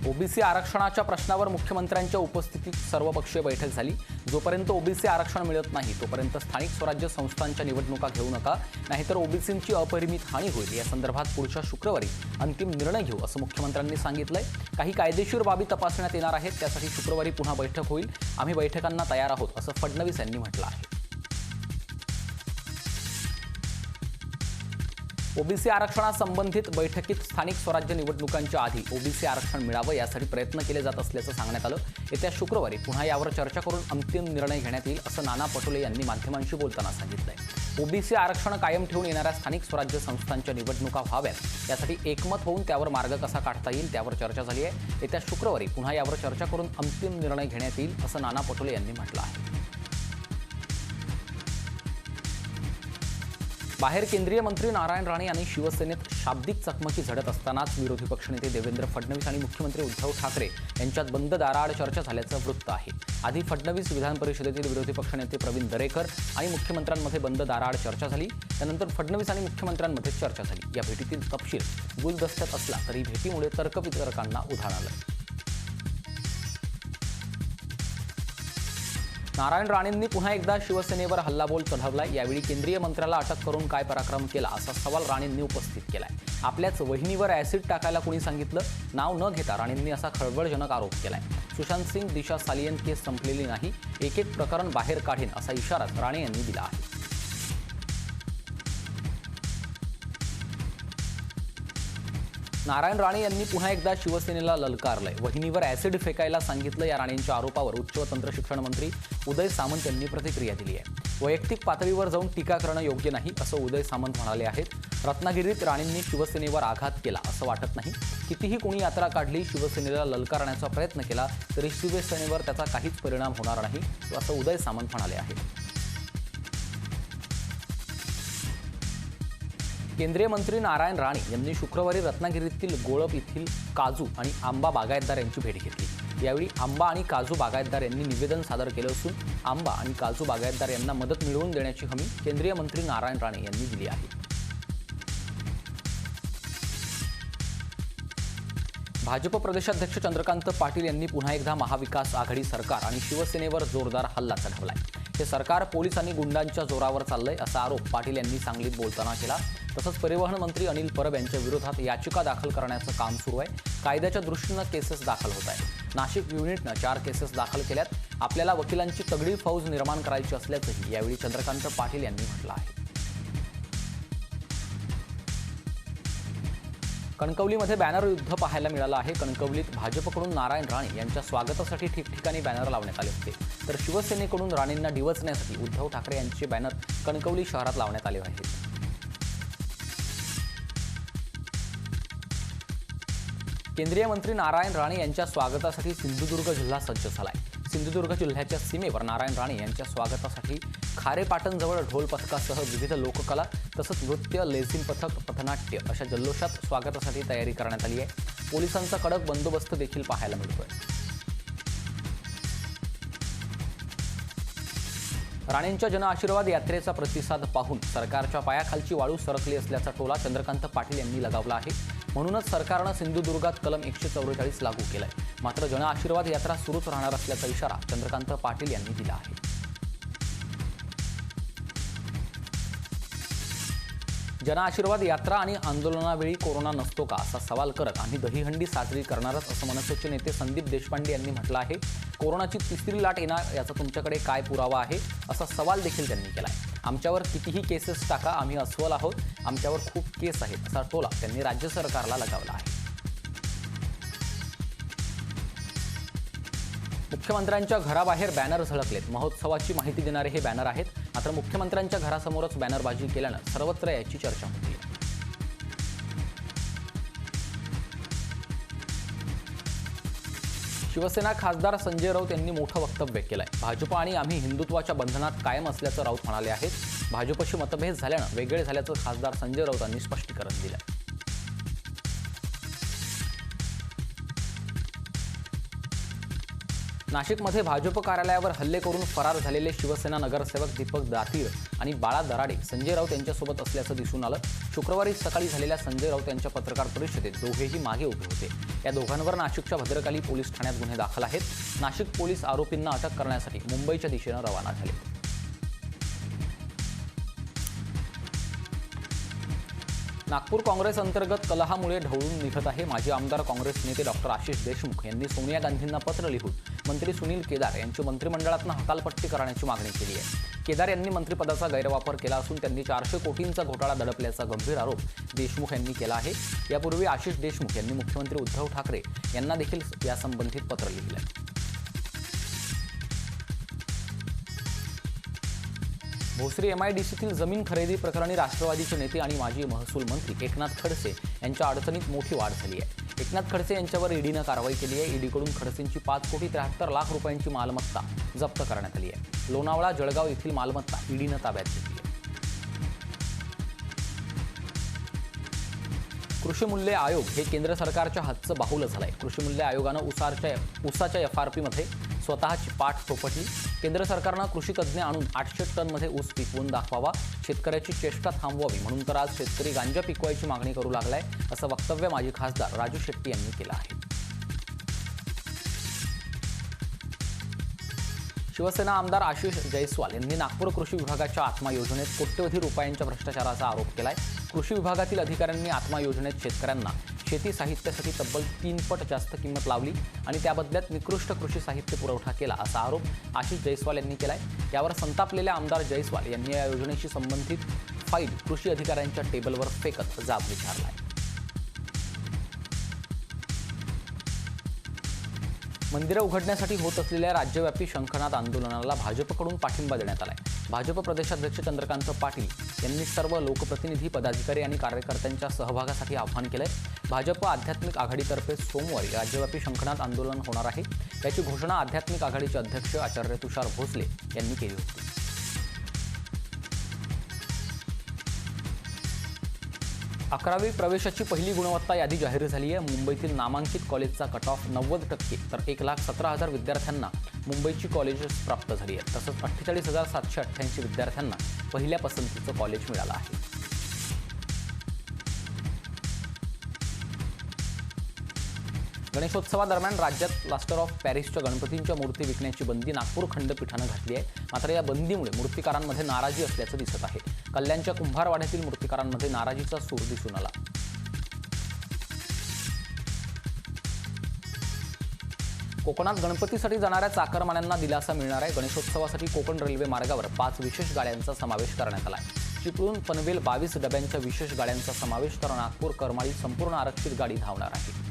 OBC आरक्षणाच्या प्रश्नावर मुख्यमंत्र्यांच्या उपस्थितीत सर्वपक्षीय बैठक झाली। जोपर्यंत ओबीसी आरक्षण मिळत नाही तोपर्यंत स्थानिक स्वराज्य संस्थांच्या निवडणुका घेऊ नका, नाहीतर ओबीसींची अपरिमित हानी होईल। या संदर्भात पुढच्या शुक्रवारी अंतिम निर्णय घेऊ असं मुख्यमंत्र्यांनी सांगितलंय। काही कायदेशीर बाबी तपासण्यात येणार आहेत, त्यासाठी शुक्रवारी पुन्हा बैठक होईल। आम्ही बैठकांना तयार आहोत असं फडणवीस यांनी म्हटलं आहे। ओबीसी आरक्षणासंबंधित बैठकीत स्थानिक स्वराज्य निवडणुकांच्या आधी ओबीसी आरक्षण मिळावं यासाठी प्रयत्न केले जात असल्याचं सांगण्यात आलं। येत्या शुक्रवारी पुन्हा यावर चर्चा करून अंतिम निर्णय घेण्यात येईल असं नाना पटोले यांनी माध्यमांशी बोलताना सांगितलंय। ओबीसी आरक्षण कायम ठेवून येणाऱ्या स्थानिक स्वराज्य संस्थांच्या निवडणुका व्हाव्यात यासाठी एकमत होऊन त्यावर मार्ग कसा काढता येईल त्यावर चर्चा झाली आहे। येत्या शुक्रवारी पुन्हा यावर चर्चा करून अंतिम निर्णय घेण्यात येईल असं नाना पटोले यांनी म्हटलं आहे। बाहेर केंद्रीय मंत्री नारायण राणे यांनी शिवसेनेत शाब्दिक चकमकी झडत असतानाच विरोधी पक्षनेते देवेंद्र फडणवीस आणि मुख्यमंत्री उद्धव ठाकरे यांच्यात बंद दाराआड चर्चा झाल्याचं वृत्त आहे। आधी फडणवीस विधान परिषदेतील विरोधी पक्षनेते प्रवीण दरेकर आणि मुख्यमंत्र्यांमध्ये बंद दाराआड चर्चा झाली। त्यानंतर फडणवीस आणि मुख्यमंत्र्यांमध्ये चर्चा झाली। या भेटीतील तपशील गुलदस्त्यात असला तरी भेटीमुळे तर्कवितर्कांना उधाण आलं। नारायण राणेंनी पुन्हा एकदा शिवसेनेवर हल्लाबोल चढवलाय। यावेळी केंद्रीय मंत्र्याला अटक करून काय पराक्रम केला असा सवाल राणेंनी उपस्थित केलाय। आपल्याच वहिनीवर ॲसिड टाकायला कुणी सांगितलं, नाव न घेता राणेंनी असा खळबळजनक आरोप केलाय। सुशांत सिंग दिशा सालियन केस संपलेली नाही, एक एक प्रकरण बाहेर काढेन असा इशारा राणे यांनी दिला आहे। नारायण राणे यांनी पुन्हा एकदा शिवसेनेला ललकारलंय। वहिनीवर ॲसिड फेकायला सांगितलं या राणेंच्या आरोपावर उच्च व तंत्र शिक्षण मंत्री उदय सामंत यांनी प्रतिक्रिया दिली आहे। वैयक्तिक पातळीवर जाऊन टीका करणं योग्य नाही असं उदय सामंत म्हणाले आहेत। रत्नागिरीत राणेंनी शिवसेनेवर आघात केला असं वाटत नाही। कितीही कोणी यात्रा काढली, शिवसेनेला ललकारण्याचा प्रयत्न केला तरी शिवसेनेवर त्याचा काहीच परिणाम होणार नाही असं उदय सामंत म्हणाले आहेत। केंद्रीय मंत्री नारायण राणे यांनी शुक्रवारी रत्नागिरीतील गोळप येथील काजू आणि आंबा बागायतदार यांची भेट घेतली। यावेळी आंबा आणि काजू बागायतदार यांनी निवेदन सादर केलं असून आंबा आणि काजू बागायतदार यांना मदत मिळवून देण्याची हमी केंद्रीय मंत्री नारायण राणे यांनी दिली आहे। भाजप प्रदेशाध्यक्ष चंद्रकांत पाटील यांनी पुन्हा एकदा महाविकास आघाडी सरकार आणि शिवसेनेवर जोरदार हल्ला चढवलाय। हे सरकार पोलीस आणि गुंडांच्या जोरावर चाललंय असा आरोप पाटील यांनी सांगलीत बोलताना केला। तसंच परिवहन मंत्री अनिल परब यांच्या विरोधात याचिका दाखल करण्याचं काम सुरू आहे। कायद्याच्या दृष्टीनं केसेस दाखल होत आहेत। नाशिक युनिटनं 4 केसेस दाखल केल्यात। आपल्याला वकिलांची तगडी फौज निर्माण करायची असल्याचंही यावेळी चंद्रकांत पाटील यांनी म्हटलं आहे। कणकवलीमध्ये बॅनर युद्ध पाहायला मिळालं आहे। कणकवलीत भाजपकडून नारायण राणे यांच्या स्वागतासाठी ठिकठिकाणी बॅनर लावण्यात आले होते, तर शिवसेनेकडून राणेंना डिवचण्यासाठी उद्धव ठाकरे यांचे बॅनर कणकवली शहरात लावण्यात आले आहेत। केंद्रीय मंत्री नारायण राणे यांच्या स्वागतासाठी सिंधुदुर्ग जिल्हा सज्ज झालाय। सिंधुदुर्ग जिल्ह्याच्या सीमेवर नारायण राणे यांच्या स्वागतासाठी खारेपाटणजवळ ढोल पथकासह विविध लोककला तसंच नृत्य, लेझिम पथक, पथनाट्य अशा जल्लोषात स्वागतासाठी तयारी करण्यात आली आहे। पोलिसांचा कडक बंदोबस्त देखील पाहायला मिळतोय। राणेंच्या जनआशीर्वाद यात्रेचा प्रतिसाद पाहून सरकारच्या पायाखालची वाळू सरकली असल्याचा टोला चंद्रकांत पाटील यांनी लगावला आहे। म्हणूनच सरकारनं सिंधुदुर्गात कलम 144 लागू केलाय। मात्र जनआशीर्वाद यात्रा सुरूच राहणार असल्याचा इशारा चंद्रकांत पाटील यांनी दिला आहे। जनआशीर्वाद यात्रा आणि आंदोलनावेळी कोरोना नसतो का असा सवाल करत आम्ही दहीहंडी साजरी करणारच असं मनसेचे नेते संदीप देशपांडे यांनी म्हटलं आहे। कोरोनाची तिसरी लाट येणार याचा तुमच्याकडे काय पुरावा आहे असा सवाल देखील त्यांनी केलाय। आमच्यावर कितीही केसेस टाका, आम्ही अस्वल आहोत, आमच्यावर खूप केस आहेत असा टोला त्यांनी राज्य सरकारला लगावला आहे। मुख्यमंत्र्यांच्या घराबाहेर बॅनर झळकलेत। महोत्सवाची माहिती देणारे हे बॅनर आहेत। मात्र मुख्यमंत्र्यांच्या घरासमोरच बॅनरबाजी केल्यानं सर्वत्र याची चर्चा होती। शिवसेना खासदार संजय राऊत यांनी मोठं वक्तव्य केलंय। भाजप आणि आम्ही हिंदुत्वाच्या बंधनात कायम असल्याचं राऊत म्हणाले आहेत। भाजपशी मतभेद झाल्यानं वेगळे झाल्याचं खासदार संजय राऊत यांनी स्पष्टीकरण दिलं। नाशिकमध्ये भाजप कार्यालयावर हल्ले करून फरार झालेले शिवसेना नगरसेवक दीपक दातीर आणि बाळा दराडे संजय राऊत यांच्यासोबत असल्याचं दिसून आलं। शुक्रवारी सकाळी झालेल्या संजय राऊत यांच्या पत्रकार परिषदेत दोघेही मागे उभे होते. या दोघांवर नाशिकच्या भद्रकाली पोलीस ठाण्यात गुन्हे दाखल आहेत. नाशिक पोलीस आरोपींना अटक करण्यासाठी मुंबईच्या दिशेने रवाना झाले. नागपूर काँग्रेस अंतर्गत कलहामुळे ढवळून निघत आहे. माजी आमदार काँग्रेस नेते डॉक्टर आशिष देशमुख यांनी सोनिया गांधींना पत्र लिहून मंत्री सुनील केदार यांची मंत्रिमंडळातून हकालपट्टी करण्याची मागणी केली आहे. केदार यांनी मंत्रिपदाचा गैरवापर केला असून त्यांनी 400 कोटींचा घोटाळा दडपल्याचा गंभीर आरोप देशमुख यांनी केला आहे. यापूर्वी आशिष देशमुख यांनी मुख्यमंत्री उद्धव ठाकरे यांना देखील यासंबंधित पत्र लिहिलं आहे. भोसरी MIDCतील जमीन खरेदी प्रकरणी राष्ट्रवादीचे नेते आणि माजी महसूल मंत्री एकनाथ खडसे यांच्या अडचणीत मोठी वाढ झाली आहे. एकनाथ खडसे यांच्यावर ईडीनं कारवाई केली आहे. ईडीकडून खडसेंची 5,73,00,000 रुपयांची मालमत्ता जप्त करण्यात आली आहे. लोणावळा जळगाव येथील मालमत्ता ईडीनं ताब्यात घेतली आहे. कृषी मूल्य आयोग हे केंद्र सरकारच्या हातचं बाहुलं झालंय. कृषी मूल्य आयोगानं ऊसाच्या FRP मध्ये स्वतःची पाठ थोपटली. केंद्र सरकारनं कृषी तज्ज्ञ आणून 800 टनमध्ये ऊस पिकवून दाखवावा, शेतकऱ्याची चेष्टा थांबवावी म्हणून तर आज शेतकरी गांजा पिकवायची मागणी करू लागलाय, असं वक्तव्य माजी खासदार राजू शेट्टी यांनी केलं आहे. शिवसेना आमदार आशिष जयस्वाल यांनी नागपूर कृषी विभागाच्या आत्मा योजनेत कोट्यवधी रुपयांच्या भ्रष्टाचाराचा आरोप केलाय. कृषी विभागातील अधिकाऱ्यांनी आत्मा योजनेत शेतकऱ्यांना शेती साहित्यासाठी तब्बल 3 पट जास्त किंमत लावली आणि त्या बदल्यात निकृष्ट कृषी साहित्य पुरवठा केला, असा आरोप आशिष जयस्वाल यांनी केलाय. यावर संतापलेल्या आमदार जयस्वाल यांनी या योजनेशी संबंधित फाईल कृषी अधिकाऱ्यांच्या टेबलवर फेकत जाब विचारलाय. मंदिरं उघडण्यासाठी होत असलेल्या राज्यव्यापी शंखनाद आंदोलनाला भाजपकडून पाठिंबा देण्यात आलाय. भाजप प्रदेशाध्यक्ष चंद्रकांत पाटील यांनी सर्व लोकप्रतिनिधी, पदाधिकारी आणि कार्यकर्त्यांच्या सहभागासाठी आवाहन केलंय. भाजप आध्यात्मिक आघाडीतर्फे सोमवारी राज्यव्यापी शंखनाद आंदोलन होणार आहे. याची घोषणा आध्यात्मिक आघाडीचे अध्यक्ष आचार्य तुषार भोसले यांनी केली होती. अकरावी प्रवेशाची पहिली गुणवत्ता यादी जाहीर झाली आहे. मुंबईतील नामांकित कॉलेजचा कट ऑफ 90% तर 1,17,000 विद्यार्थ्यांना मुंबईची कॉलेजेस प्राप्त झाली आहेत. तसंच 48,788 विद्यार्थ्यांना पहिल्या पसंतीचं कॉलेज मिळालं आहे. गणेशोत्सवादरम्यान राज्यात प्लास्टर ऑफ पॅरिसच्या गणपतींच्या मूर्ती विकण्याची बंदी नागपूर खंडपीठानं घातली आहे. मात्र या बंदीमुळे मूर्तिकारांमध्ये नाराजी असल्याचं दिसत आहे. कल्याणच्या कुंभारवाड्यातील मूर्तिकारांमध्ये नाराजीचा सूर दिसून आला. कोकणात गणपतीसाठी जाणाऱ्या चाकरमान्यांना दिलासा मिळणार आहे. गणेशोत्सवासाठी कोकण रेल्वे मार्गावर 5 विशेष गाड्यांचा समावेश करण्यात आला आहे. चिपळूण पनवेल 22 डब्यांच्या विशेष गाड्यांचा समावेश तर नागपूर करमाळी संपूर्ण आरक्षित गाडी धावणार आहे.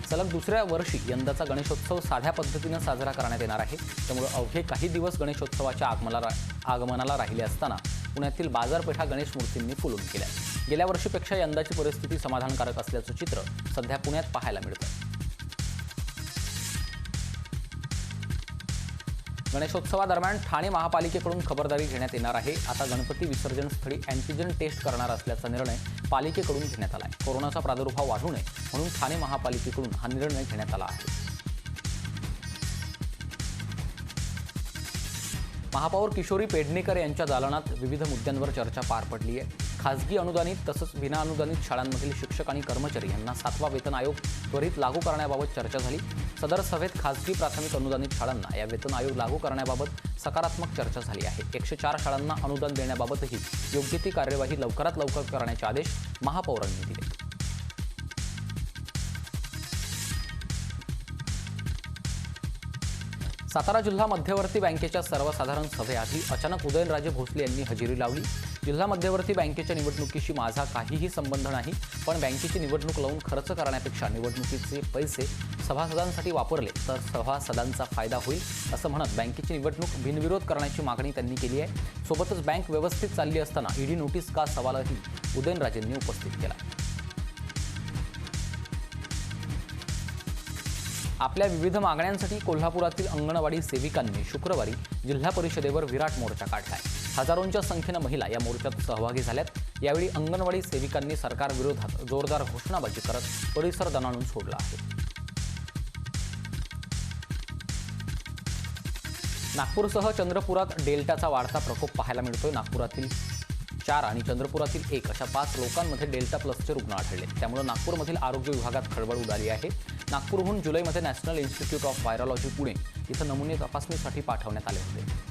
सलग दुसऱ्या वर्षी यंदाचा गणेशोत्सव साध्या पद्धतीनं साजरा करण्यात येणार आहे. त्यामुळे अवघे काही दिवस गणेशोत्सवाच्या आगमनाला राहिले असताना पुण्यातील बाजारपेठा गणेश मूर्तींनी फुलून गेल्या. गेल्या वर्षीपेक्षा यंदाची परिस्थिती समाधानकारक असल्याचं चित्र सध्या पुण्यात पाहायला मिळतं. गणेशोत्सवादरम्यान ठाणे महापालिकेकडून खबरदारी घेण्यात येणार आहे. आता गणपती विसर्जन स्थळी अँटिजेन टेस्ट करणार असल्याचा निर्णय पालिकेकडून घेण्यात आला आहे. कोरोनाचा प्रादुर्भाव वाढू नये म्हणून ठाणे महापालिकेकडून हा निर्णय घेण्यात आला आहे. महापौर किशोरी पेडणेकर यांच्या दालनात विविध मुद्द्यांवर चर्चा पार पडली आहे. खासगी अनुदानित तसंच विनाअनुदानित शाळांमधील शिक्षक आणि कर्मचारी यांना 7वा वेतन आयोग त्वरित लागू करण्याबाबत चर्चा झाली. सदर सभेत खासगी प्राथमिक अनुदानित शाळांना या वेतन आयोग लागू करण्याबाबत सकारात्मक चर्चा झाली आहे. 104 शाळांना अनुदान देण्याबाबतही योग्य ती कार्यवाही लवकरात लवकर करण्याचे आदेश महापौरांनी दिले. सातारा जिल्हा मध्यवर्ती बँकेच्या सर्वसाधारण सभेआधी अचानक उदयनराजे भोसले यांनी हजेरी लावली. जिल्हा मध्यवर्ती बँकेच्या निवडणुकीशी माझा काहीही संबंध नाही, पण बँकेची निवडणूक लावून खर्च करण्यापेक्षा निवडणुकीचे पैसे सभासदांसाठी वापरले तर सभासदांचा फायदा होईल, असं म्हणत बँकेची निवडणूक बिनविरोध करण्याची मागणी त्यांनी केली आहे. सोबतच बँक व्यवस्थित चालली असताना ईडी नोटीस का सवालही उदयनराजेंनी उपस्थित केला. आपल्या विविध मागण्यांसाठी कोल्हापुरातील अंगणवाडी सेविकांनी शुक्रवारी जिल्हा परिषदेवर विराट मोर्चा काढलाय. हजारोंच्या संख्येनं महिला या मोर्चात सहभागी झाल्यात. यावेळी अंगणवाडी सेविकांनी सरकारविरोधात जोरदार घोषणाबाजी करत परिसर दणाणून सोडला आहे. नागपूरसह चंद्रपुरात डेल्टाचा वाढता प्रकोप पाहायला मिळतोय। नागपुरातील 4 आणि चंद्रपुरातील 1 अशा 5 लोकांमध्ये डेल्टा प्लसचे रुग्ण आढळले। त्यामुळे नागपूरमधील आरोग्य विभागात खळबळ उडाली आहे। नागपूरहून जुलैमध्ये national institute of virology Pune इथं नमुने तपासणीसाठी पाठवण्यात आले होते।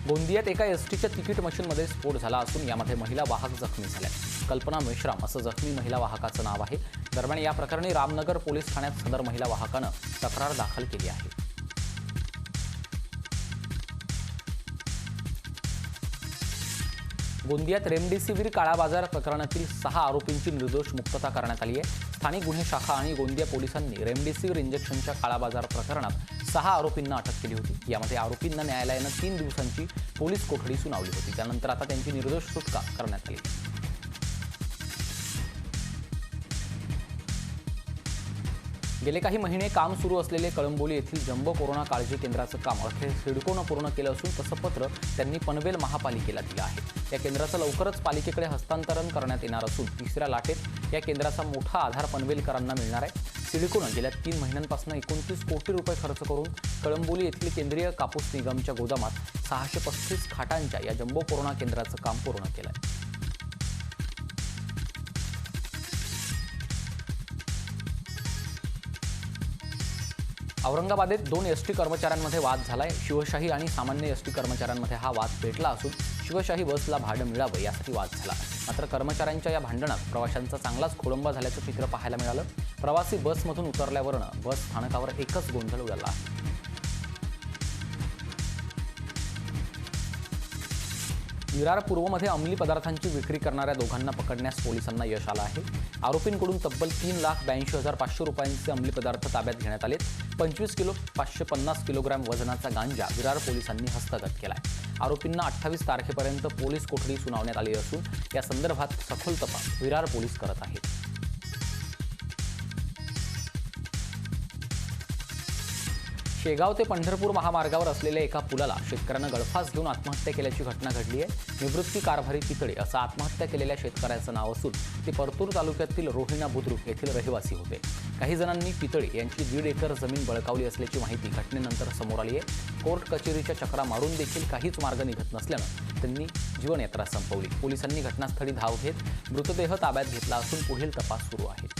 गोंदियात एका एसटीच्या तिकीट मशीनमध्ये स्फोट झाला असून यामध्ये महिला वाहक जखमी झाल्या। कल्पना मेश्राम असं जखमी महिला वाहकाचं नाव आहे। दरम्यान या प्रकरणी रामनगर पोलीस ठाण्यात सदर महिला वाहकानं तक्रार दाखल केली आहे। गोंदियात रेमडेसिवीर काळाबाजार प्रकरणातील 6 आरोपींची निर्दोष मुक्तता करण्यात आली आहे। स्थानिक गुन्हे शाखा आणि गोंदिया पोलिसांनी रेमडेसिवीर इंजेक्शनच्या काळाबाजार प्रकरणात 6 आरोपींना अटक केली होती। यामध्ये आरोपींना न्यायालयानं 3 दिवसांची पोलीस कोठडी सुनावली होती। त्यानंतर आता त्यांची निर्दोष सुटका करण्यात आली। गेले काही महिने काम सुरू असलेले कळंबोली येथील जम्बो कोरोना काळजी केंद्राचं काम अखेर सिडकोनं पूर्ण केलं असून तसं पत्र त्यांनी पनवेल महापालिकेला दिलं आहे। या केंद्राचं लवकरच पालिकेकडे हस्तांतरण करण्यात येणार असून तिसऱ्या लाटेत या केंद्राचा मोठा आधार पनवेलकरांना मिळणार आहे। सिडकोनं गेल्या 3 महिन्यांपासून 29 कोटी रुपये खर्च करून कळंबोली येथील केंद्रीय कापूस निगमच्या गोदामात 635 खाटांच्या या जम्बो कोरोना केंद्राचं काम पूर्ण केलं आहे। औरंगाबादेत 2 एसटी कर्मचाऱ्यांमध्ये वाद झालाय। शिवशाही आणि सामान्य एसटी कर्मचाऱ्यांमध्ये हा वाद पेटला असून शिवशाही बसला भाडं मिळावं यासाठी वाद झाला। मात्र कर्मचाऱ्यांच्या या भांडणात प्रवाशांचा चांगलाच खोळंबा झाल्याचं चित्र पाहायला मिळालं। प्रवासी बसमधून उतरल्यावरनं बस स्थानकावर एकच गोंधळ उडाला आहे। विरार पूर्वमध्ये अंमली पदार्थांची विक्री करणाऱ्या दोघांना पकडण्यास पोलिसांना यश आलं आहे। आरोपींकडून तब्बल 3,82,500 रुपयांचे अंमली पदार्थ ताब्यात घेण्यात आले। 25 किलो 550 किलोग्रॅम वजनाचा गांजा विरार पोलिसांनी हस्तगत केलाय। आरोपींना 28 तारखेपर्यंत पोलीस कोठडी सुनावण्यात आली असून या संदर्भात सखोल तपास विरार पोलीस करत आहेत। शेगाव ते पंढरपूर महामार्गावर असलेल्या एका पुलाला शेतकऱ्यानं गळफास घेऊन आत्महत्या केल्याची घटना घडली आहे। निवृत्ती कारभारी पितळे असं आत्महत्या केलेल्या शेतकऱ्याचं नाव असून ते परतूर तालुक्यातील रोहिणा बुद्रुक येथील रहिवासी होते। काही जणांनी पितळे यांची 1.5 एकर जमीन बळकावली असल्याची माहिती घटनेनंतर समोर आली आहे। कोर्ट कचेरीच्या चक्रा मारून देखील काहीच मार्ग निघत नसल्यानं त्यांनी जीवनयात्रा संपवली। पोलिसांनी घटनास्थळी धाव घेत मृतदेह ताब्यात घेतला असून पुढील तपास सुरू आहे।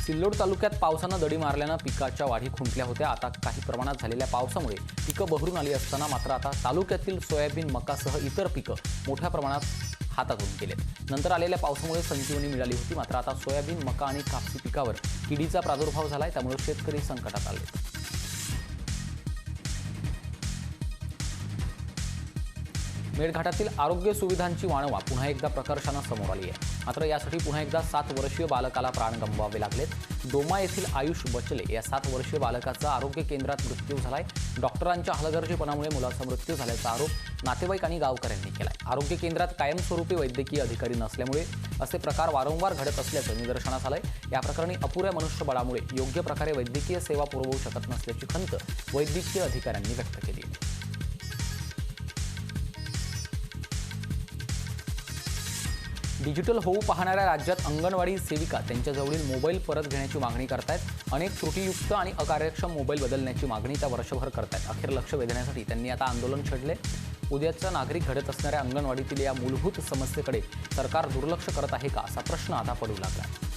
सिल्लोड तालुक्यात पावसानं दडी मारल्यानं पिकाच्या वाढी खुंटल्या होत्या। आता काही प्रमाणात झालेल्या पावसामुळे पिकं बहरून आली असताना मात्र आता तालुक्यातील सोयाबीन, मकासह इतर पिकं मोठ्या प्रमाणात हातातून गेलेत। नंतर आलेल्या पावसामुळे संजीवनी मिळाली होती। मात्र आता सोयाबीन, मका आणि कापसी पिकावर किडीचा प्रादुर्भाव झालाय, त्यामुळे शेतकरी संकटात आले। मेळघाटातील आरोग्य सुविधांची वाणवा पुन्हा एकदा प्रकर्षानं समोर आली आहे। मात्र यासाठी पुन्हा एकदा 7 वर्षीय बालकाला प्राण गमवावे लागलेत। डोमा येथील आयुष बचले या 7 वर्षीय बालकाचा आरोग्य केंद्रात मृत्यू झालाय। डॉक्टरांच्या हलगर्जीपणामुळे मुलाचा मृत्यू झाल्याचा आरोप नातेवाईक आणि गावकऱ्यांनी केलाय। आरोग्य केंद्रात कायमस्वरूपी वैद्यकीय अधिकारी नसल्यामुळे असे प्रकार वारंवार घडत असल्याचं निदर्शनास आलंय। या प्रकरणी अपुऱ्या मनुष्यबळामुळे योग्य प्रकारे वैद्यकीय सेवा पुरवू शकत नसल्याची खंत वैद्यकीय अधिकाऱ्यांनी व्यक्त केली आहे। डिजिटल होऊ पाहणाऱ्या राज्यात अंगणवाडी सेविका त्यांच्याजवळील मोबाईल परत घेण्याची मागणी करतायत। अनेक त्रुटीयुक्त आणि अकार्यक्षम मोबाईल बदलण्याची मागणी त्या वर्षभर करतायत। अखेर लक्ष वेधण्यासाठी त्यांनी आता आंदोलन छेडले। उद्याचा नागरिक घडत असणाऱ्या अंगणवाडीतील या मूलभूत समस्येकडे सरकार दुर्लक्ष करत आहे का असा प्रश्न आता पडू लागला।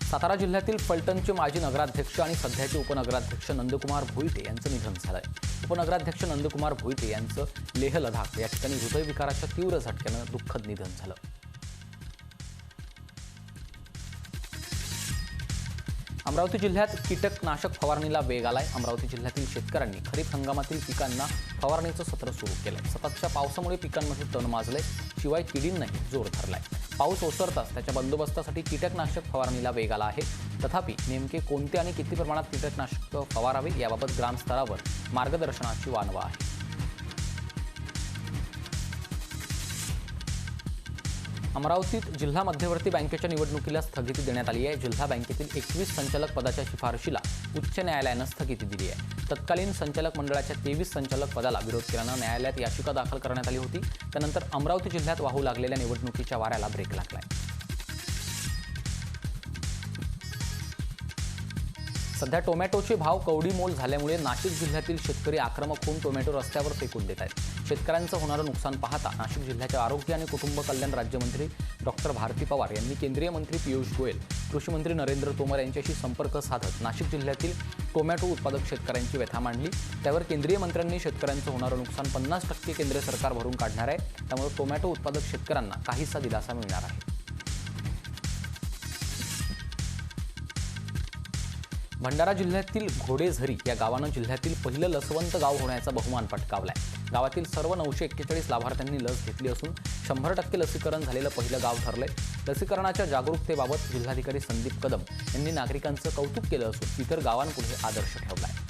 सातारा जिल्ह्यातील फलटणचे माजी नगराध्यक्ष आणि सध्याचे उपनगराध्यक्ष नंदकुमार भोईटे यांचं निधन झालंय। उपनगराध्यक्ष नंदकुमार भोईटे यांचं लेह लडाख या ठिकाणी हृदयविकाराच्या तीव्र झटक्यानं दुःखद निधन झालं। अमरावती जिल्ह्यात कीटकनाशक फवारणीला वेग आलाय। अमरावती जिल्ह्यातील शेतकऱ्यांनी खरीप हंगामातील पिकांना फवारणीचं सत्र सुरू केलंय। सततच्या पावसामुळे पिकांमध्ये तण माजलंय, शिवाय किडींनाही जोर धरलाय। पाऊस ओसरताच त्याच्या बंदोबस्तासाठी कीटकनाशक फवारणीला वेग आला आहे। तथापि नेमके कोणते आणि किती प्रमाणात कीटकनाशक फवारावे याबाबत ग्रामस्तरावर मार्गदर्शनाची वानवा आहे। अमरावतीत जिल्हा मध्यवर्ती बँकेच्या निवडणुकीला स्थगिती देण्यात आली आहे. जिल्हा बँकेतील 21 संचालक पदाच्या शिफारशीला उच्च न्यायालयानं स्थगिती दिली आहे. तत्कालीन संचालक मंडळाच्या 23 संचालक पदाला विरोध केल्यानं न्यायालयात याचिका दाखल करण्यात आली होती. त्यानंतर अमरावती जिल्ह्यात वाहू लागलेल्या निवडणुकीच्या वाऱ्याला ब्रेक लागलाय. सध्या टोमॅटोचे भाव कवडीमोल झाल्यामुळे नाशिक जिल्ह्यातील शेतकरी आक्रमक होऊन टोमॅटो रस्त्यावर फेकून देत आहेत. शेतकऱ्यांचं होणारं नुकसान पाहता नाशिक जिल्ह्याच्या आरोग्य आणि कुटुंब कल्याण राज्यमंत्री डॉक्टर भारती पवार यांनी केंद्रीय मंत्री पियुष गोयल, कृषी मंत्री नरेंद्र तोमर यांच्याशी संपर्क साधत नाशिक जिल्ह्यातील टोमॅटो उत्पादक शेतकऱ्यांची व्यथा मांडली. त्यावर केंद्रीय मंत्र्यांनी शेतकऱ्यांचं होणारं नुकसान 50% केंद्र सरकार भरून काढणार आहे. त्यामुळे टोमॅटो उत्पादक शेतकऱ्यांना काहीसा दिलासा मिळणार आहे. भंडारा जिल्ह्यातील घोडेझरी या गावानं जिल्ह्यातील पहिलं लसवंत गाव होण्याचा बहुमान पटकावलाय. गावातील सर्व 941 लाभार्थ्यांनी लस घेतली असून 100% लसीकरण झालेलं पहिलं गाव ठरलंय. लसीकरणाच्या जागरूकतेबाबत जिल्हाधिकारी संदीप कदम यांनी नागरिकांचं कौतुक केलं असून इतर गावांपुढे आदर्श ठेवलाय.